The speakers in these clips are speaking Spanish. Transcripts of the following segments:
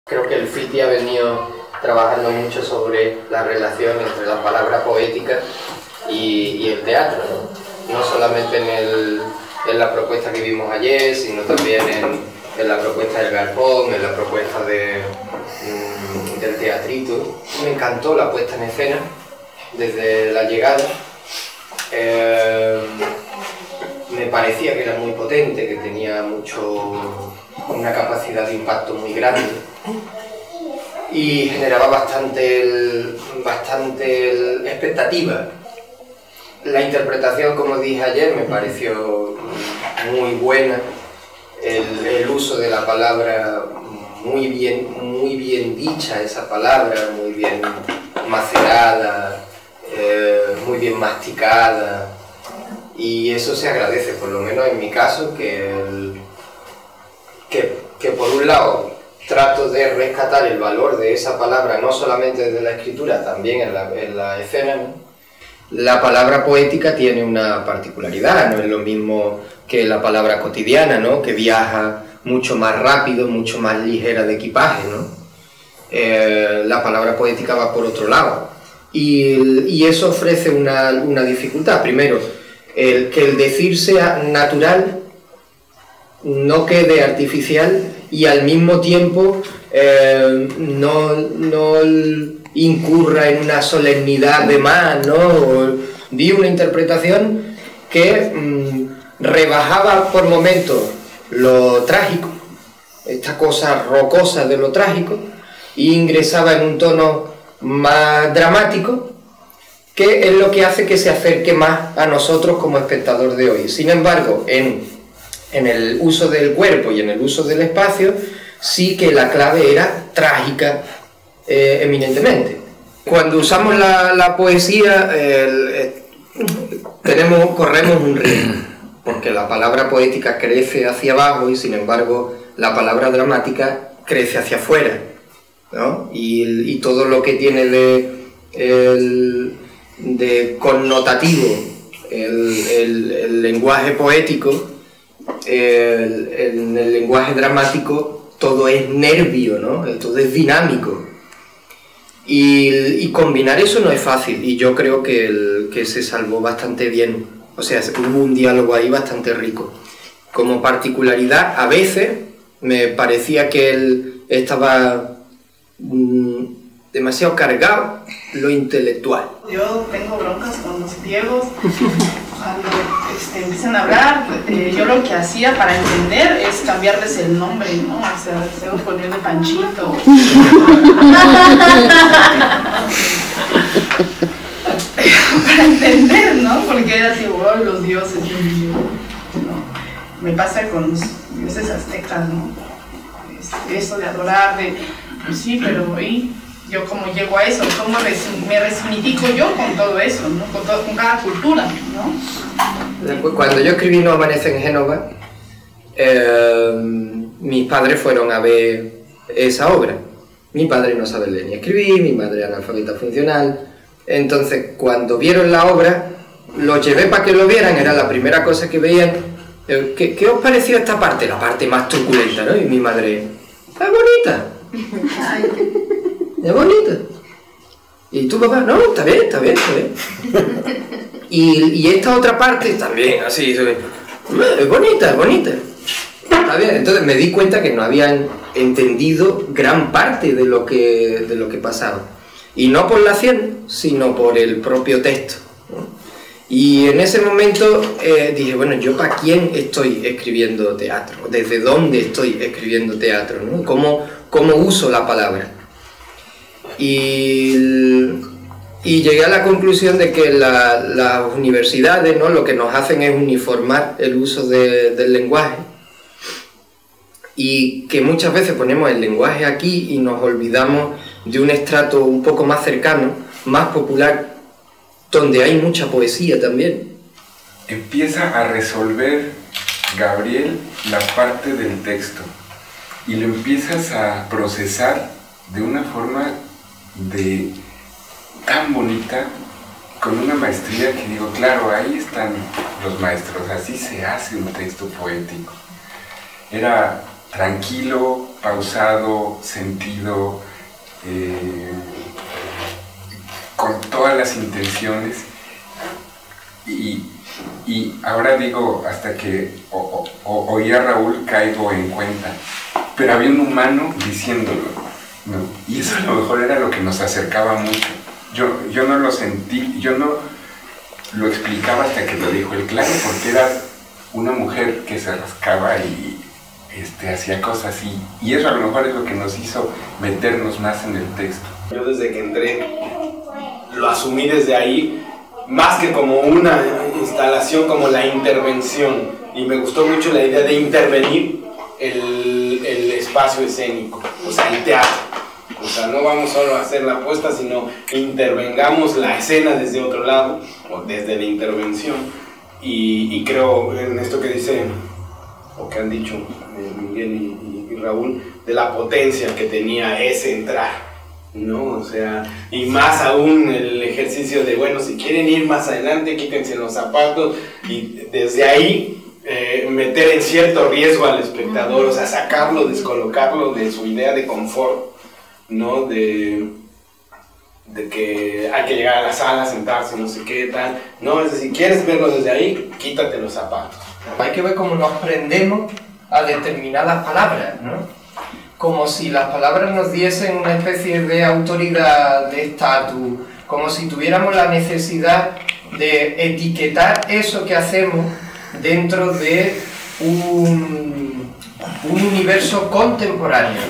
Creo que el Fiti ha venido trabajando mucho sobre la relación entre la palabra poética y el teatro, ¿no? No solamente en la propuesta que vimos ayer, sino también en la propuesta del Galpón, en la propuesta del teatrito. Me encantó la puesta en escena desde la llegada. Me parecía que era muy potente, que tenía una capacidad de impacto muy grande y generaba bastante expectativa. La interpretación, como dije ayer, me pareció muy buena. El uso de la palabra muy bien dicha, esa palabra muy bien macerada, muy bien masticada, y eso se agradece, por lo menos en mi caso, que por un lado trato de rescatar el valor de esa palabra, no solamente desde la escritura, también en la escena, ¿no? La palabra poética tiene una particularidad, no es lo mismo que la palabra cotidiana, ¿no? Que viaja mucho más rápido, mucho más ligera de equipaje, ¿no? La palabra poética va por otro lado, y eso ofrece una dificultad. Primero, que el decir sea natural, no quede artificial, y al mismo tiempo no incurra en una solemnidad de más, ¿no? Vi una interpretación que rebajaba por momentos lo trágico, esta cosa rocosa de lo trágico, e ingresaba en un tono más dramático, que es lo que hace que se acerque más a nosotros como espectador de hoy. Sin embargo, en el uso del cuerpo y en el uso del espacio, sí que la clave era trágica eminentemente. Cuando usamos la poesía, corremos un riesgo, porque la palabra poética crece hacia abajo y sin embargo la palabra dramática crece hacia afuera, ¿no? Y todo lo que tiene de connotativo el lenguaje poético, en el lenguaje dramático todo es nervio, ¿no? Todo es dinámico, y combinar eso no es fácil, y yo creo que se salvó bastante bien. O sea, hubo un diálogo ahí bastante rico. Como particularidad, a veces me parecía que él estaba demasiado cargado lo intelectual. Yo tengo broncas con los griegos. Cuando empiezan a hablar, yo lo que hacía para entender es cambiarles el nombre, ¿no? O sea, tengo que ponerle Panchito. Para entender, ¿no? Porque era así, wow, los dioses, ¿no? Me pasa con los dioses aztecas, ¿no? Eso de adorar, pues sí, pero ¿y yo cómo llego a eso? ¿Cómo me resignifico yo con todo eso, ¿no? Con cada cultura, ¿no? Cuando yo escribí No amanece en Génova, mis padres fueron a ver esa obra. Mi padre no sabe leer ni escribir, mi madre analfabeta funcional. Entonces, cuando vieron la obra, los llevé para que lo vieran, era la primera cosa que veían. ¿Qué os pareció esta parte? La parte más truculenta, ¿no? Y mi madre, ¡es bonita! ¡Es bonita! Y tú, papá, no, está bien. Y esta otra parte también, así, es bonita. Está bien. Entonces me di cuenta que no habían entendido gran parte de lo que pasaba. Y no por la acción, sino por el propio texto, ¿no? Y en ese momento dije, bueno, ¿yo para quién estoy escribiendo teatro? ¿Desde dónde estoy escribiendo teatro, ¿no? ¿Cómo uso la palabra? Y llegué a la conclusión de que las universidades, ¿no? Lo que nos hacen es uniformar el uso del lenguaje, y que muchas veces ponemos el lenguaje aquí y nos olvidamos de un estrato un poco más cercano, más popular, donde hay mucha poesía también. Empieza a resolver, Gabriel, la parte del texto, y lo empiezas a procesar de una forma tan bonita, con una maestría que digo, claro, ahí están los maestros, así se hace un texto poético. Era tranquilo, pausado, sentido, con todas las intenciones. Y ahora digo, hasta que oí a Raúl caigo en cuenta, pero había un humano diciéndolo, ¿no? Y eso a lo mejor era lo que nos acercaba mucho. Yo no lo sentí, yo no lo explicaba hasta que lo dijo el claro, porque era una mujer que se rascaba y hacía cosas y eso a lo mejor es lo que nos hizo meternos más en el texto. Yo desde que entré lo asumí desde ahí, más que como una instalación, como la intervención, y me gustó mucho la idea de intervenir el espacio escénico, o sea, el teatro. O sea, no vamos solo a hacer la puesta, sino intervengamos la escena desde otro lado, o desde la intervención. Y creo en esto que dice, o que han dicho Miguel y Raúl, de la potencia que tenía ese entrar, ¿no? O sea, y más aún el ejercicio de, bueno, si quieren ir más adelante, quítense los zapatos, y desde ahí meter en cierto riesgo al espectador, o sea, sacarlo, descolocarlo de su idea de confort, ¿no? De que hay que llegar a la sala, sentarse, no sé qué, tal. No, es decir, quieres verlo desde ahí, quítate los zapatos. Hay que ver cómo nos prendemos a determinadas palabras, ¿no? Como si las palabras nos diesen una especie de autoridad, de estatus, como si tuviéramos la necesidad de etiquetar eso que hacemos dentro de un universo contemporáneo.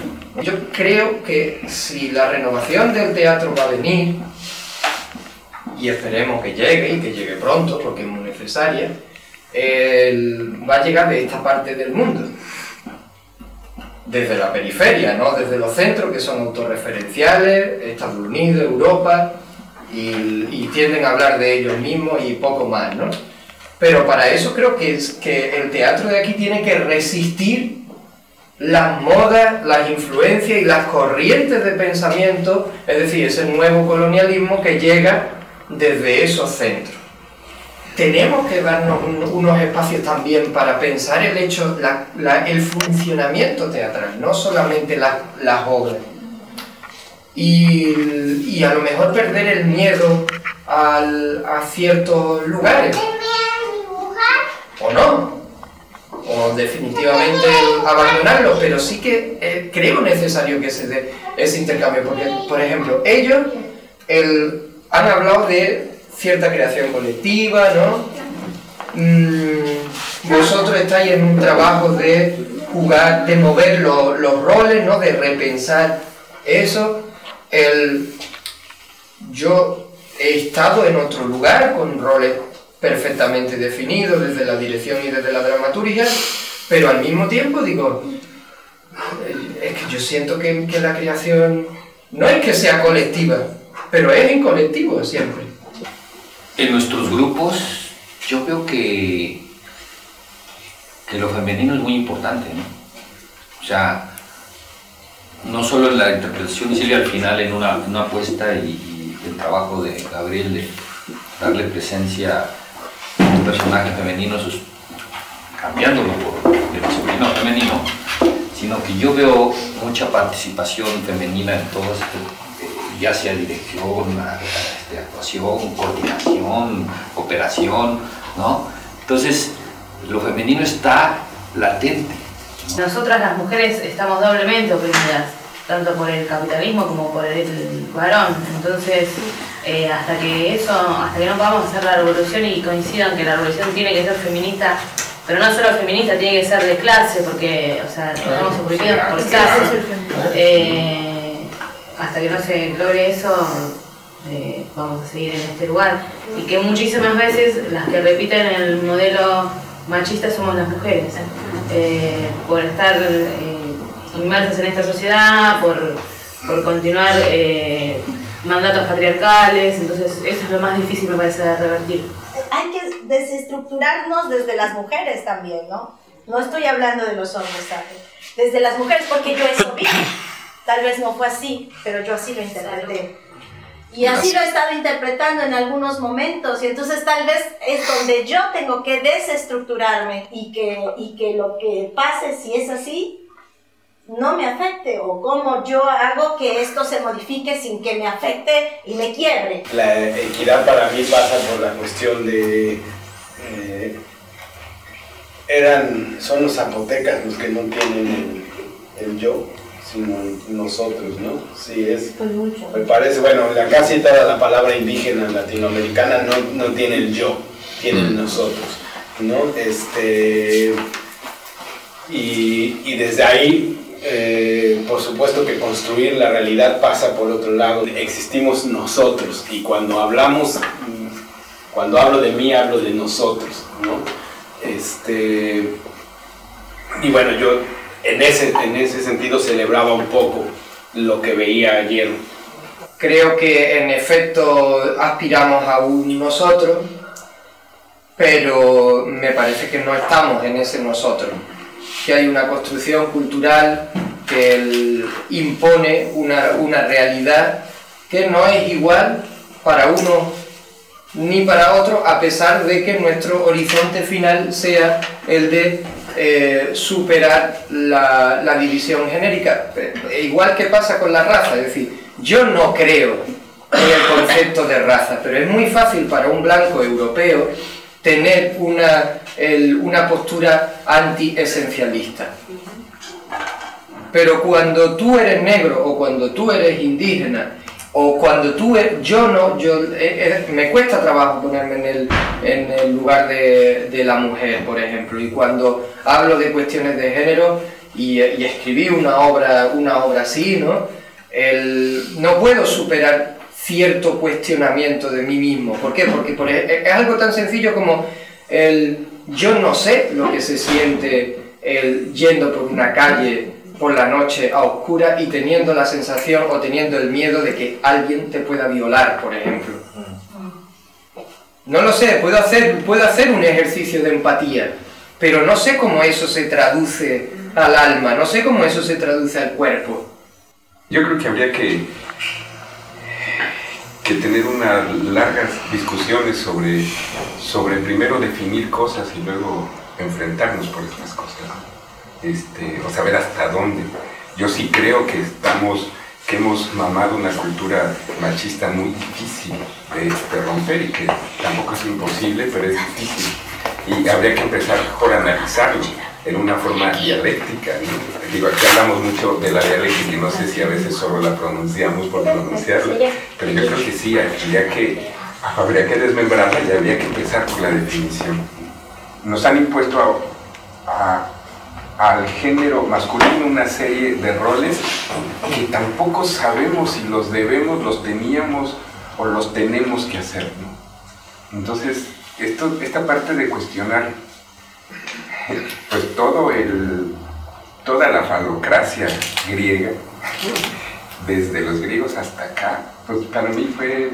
Yo creo que si la renovación del teatro va a venir, y esperemos que llegue, y que llegue pronto, porque es muy necesaria, va a llegar de esta parte del mundo. Desde la periferia, ¿no? Desde los centros que son autorreferenciales, Estados Unidos, Europa, y tienden a hablar de ellos mismos y poco más, ¿no? Pero para eso creo que el teatro de aquí tiene que resistir las modas, las influencias y las corrientes de pensamiento, es decir, ese nuevo colonialismo que llega desde esos centros. Tenemos que darnos unos espacios también para pensar el hecho, el funcionamiento teatral, no solamente las obras. Y a lo mejor perder el miedo a ciertos lugares. O no. O definitivamente abandonarlo, pero sí que creo necesario que se dé ese intercambio. Porque, por ejemplo, ellos han hablado de cierta creación colectiva, ¿no? Vosotros estáis en un trabajo de jugar, de mover los roles, ¿no? De repensar eso. Yo he estado en otro lugar con roles perfectamente definidos desde la dirección y desde la dramaturgia, pero al mismo tiempo digo, es que yo siento que la creación no es que sea colectiva, pero es en colectivo siempre. En nuestros grupos yo veo que lo femenino es muy importante, ¿no? O sea, no solo en la interpretación, y al final en una apuesta y el trabajo de Gabriel de darle presencia a un personaje femenino, cambiándolo por el masculino a femenino, sino que yo veo mucha participación femenina en todo esto, ya sea dirección, actuación, coordinación, operación, ¿no? Entonces, lo femenino está latente. Nosotras las mujeres estamos doblemente oprimidas, tanto por el capitalismo como por el varón. Entonces, hasta que no podamos hacer la revolución y coincidan que la revolución tiene que ser feminista, pero no solo feminista, tiene que ser de clase, porque, o sea, estamos oprimidos por clase. Hasta que no se logre eso, vamos a seguir en este lugar. Y que muchísimas veces las que repiten el modelo machista somos las mujeres, por estar inmersas en esta sociedad, por continuar mandatos patriarcales. Entonces eso es lo más difícil, me parece, de revertir. Hay que desestructurarnos desde las mujeres también, ¿no? No estoy hablando de los hombres, ¿sabes? Desde las mujeres, porque yo eso vi. Tal vez no fue así, pero yo así lo interpreté. Y así lo he estado interpretando en algunos momentos, y entonces tal vez es donde yo tengo que desestructurarme y que lo que pase, si es así, no me afecte, o cómo yo hago que esto se modifique sin que me afecte y me quiebre. La equidad para mí pasa por la cuestión de... son los zapotecas los que no tienen el yo, sino nosotros, ¿no? Sí, me parece, bueno, casi toda la palabra indígena latinoamericana no tiene el yo, tiene el nosotros, ¿no? Y desde ahí, por supuesto que construir la realidad pasa por otro lado. Existimos nosotros, y cuando hablo de mí, hablo de nosotros, ¿no? Y bueno, yo en ese sentido celebraba un poco lo que veía ayer. Creo que en efecto aspiramos a un nosotros, pero me parece que no estamos en ese nosotros, que hay una construcción cultural que impone una realidad que no es igual para uno ni para otro, a pesar de que nuestro horizonte final sea el de superar la división genérica. Igual que pasa con la raza, es decir, yo no creo en el concepto de raza, pero es muy fácil para un blanco europeo tener una postura anti-esencialista. Pero cuando tú eres negro, o cuando tú eres indígena, o cuando tú eres... me cuesta trabajo ponerme en el lugar de la mujer, por ejemplo, y cuando hablo de cuestiones de género y escribí una obra así, ¿no? No puedo superar cierto cuestionamiento de mí mismo. ¿Por qué? Porque es algo tan sencillo como yo no sé lo que se siente yendo por una calle por la noche a oscuras y teniendo la sensación o teniendo el miedo de que alguien te pueda violar, por ejemplo. No lo sé, puedo hacer un ejercicio de empatía, pero no sé cómo eso se traduce al alma, no sé cómo eso se traduce al cuerpo. Yo creo que habría que tener unas largas discusiones sobre primero definir cosas y luego enfrentarnos por estas cosas. O saber hasta dónde. Yo sí creo que hemos mamado una cultura machista muy difícil de romper, y que tampoco es imposible, pero es difícil. Y habría que empezar por analizarlo en una forma dialéctica, ¿no? Digo, aquí hablamos mucho de la dialéctica y no sé si a veces solo la pronunciamos por pronunciarla, pero yo creo que sí, habría que desmembrarla y habría que empezar por la definición. Nos han impuesto al género masculino una serie de roles que tampoco sabemos si los debemos, los teníamos o los tenemos que hacer, ¿no? Entonces, esta parte de cuestionar pues toda la falocracia griega, desde los griegos hasta acá, pues para mí fue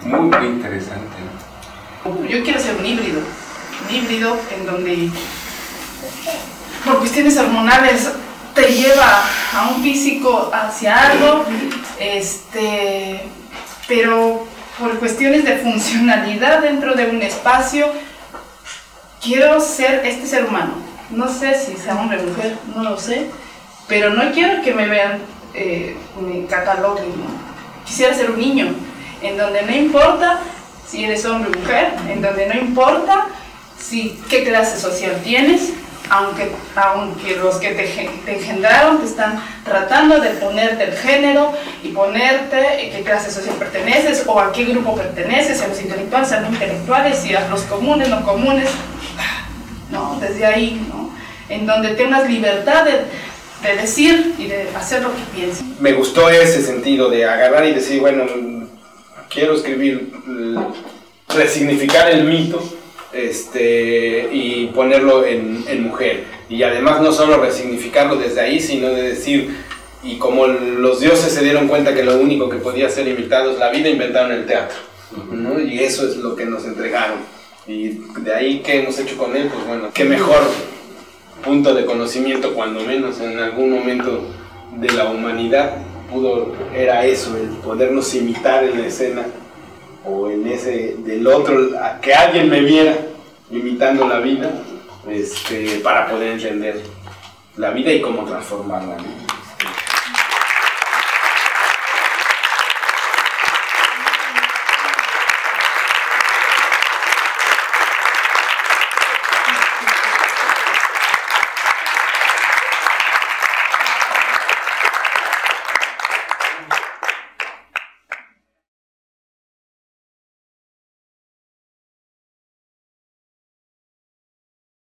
muy, muy interesante, ¿no? Yo quiero ser un híbrido en donde por cuestiones hormonales te lleva a un físico hacia algo, pero por cuestiones de funcionalidad dentro de un espacio, quiero ser este ser humano. No sé si sea hombre o mujer, no lo sé, pero no quiero que me vean, me cataloguen, ¿no? Quisiera ser un niño, en donde no importa si eres hombre o mujer, en donde no importa qué clase social tienes, aunque los que te engendraron te están tratando de ponerte el género y ponerte qué clase social perteneces o a qué grupo perteneces, a los intelectuales, a los no intelectuales, y a los comunes, no comunes, ¿no? Desde ahí, ¿no? En donde tengas libertad de decir y de hacer lo que piensas. Me gustó ese sentido de agarrar y decir, bueno, quiero escribir, resignificar el mito, y ponerlo en mujer, y además no solo resignificarlo desde ahí, sino de decir, y como los dioses se dieron cuenta que lo único que podía ser imitado es la vida, inventaron el teatro, ¿no? Y eso es lo que nos entregaron, y de ahí ¿qué hemos hecho con él? Pues bueno, qué mejor punto de conocimiento, cuando menos en algún momento de la humanidad era eso, el podernos imitar en la escena, o en ese del otro, que alguien me viera imitando la vida, para poder entender la vida y cómo transformarla, ¿no?